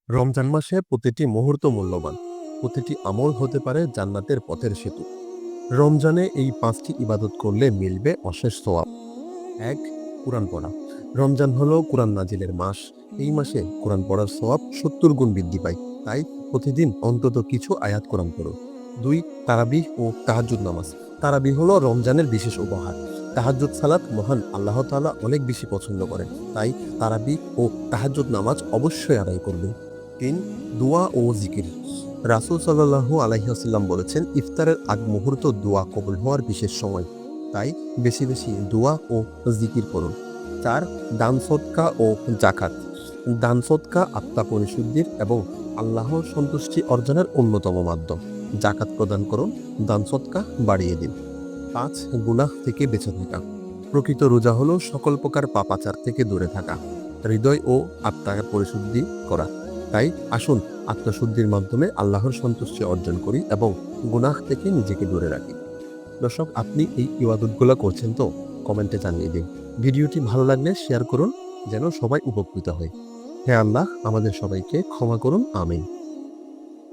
রমজান মাসে প্রতিটি মুহূর্ত মূল্যবান। প্রতিটি আমল হতে পারে জান্নাতের পথের সেতু। রমজানে এই ৫টি ইবাদত করলে মিলবে অশেষ সওয়াব। ১. কুরআন পড়া। রমজান হলো কুরআন নাজিলের মাস। এই মাসে কুরআন পড়ার সওয়াব ৭০ গুণ বৃদ্ধি পায়। তাই প্রতিদিন অন্তত কিছু আয়াত কোরআন পড়ুন। ২. তারাবিহ ও তাহাজ্জুদ নামাজ। তারাবিহ হলো রমজানের বিশেষ উপহার। তাহাজ্জুদ সালাত মহান আল্লাহ তাআলা অনেক বেশি পছন্দ করেন। তাই তারাবিহ ও তাহাজ্জুদ নামাজ অবশ্যই আদায় করবেন। ৩. দোয়া ও জিকির। রাসূল সাল্লাল্লাহু আলাইহি ওয়াসাল্লাম বলেছেন, ইফতারের আগ মুহূর্ত দোয়া কবুল হওয়ার বিশেষ সময়। তাই বেশি বেশি দোয়া ও জিকির করুন। ৪. দান সদকা ও জাকাত। দান সদকা আত্মা পরিশুদ্ধির এবং আল্লাহর সন্তুষ্টি অর্জনের অন্যতম মাধ্যম। জাকাত প্রদান করুন, দান সদকা বাড়িয়ে দিন। ৫. গুনাহ থেকে বেঁচে থাকা। প্রকৃত রোজা হলো সকল প্রকার পাপাচার থেকে দূরে থাকা, হৃদয় ও আত্মার পরিশুদ্ধি করা। তাই আসুন আত্মশুদ্ধির মাধ্যমে আল্লাহর সন্তুষ্টি অর্জন করি এবং গুনাহ থেকে নিজেকে দূরে রাখি। দর্শক, আপনি এই ইবাদতগুলো করছেন তো? কমেন্টে জানিয়ে দিন। ভিডিওটি ভালো লাগলে শেয়ার করুন, যেন সবাই উপকৃত হয়। হে আল্লাহ, আমাদের সবাইকে ক্ষমা করুন। আমিন।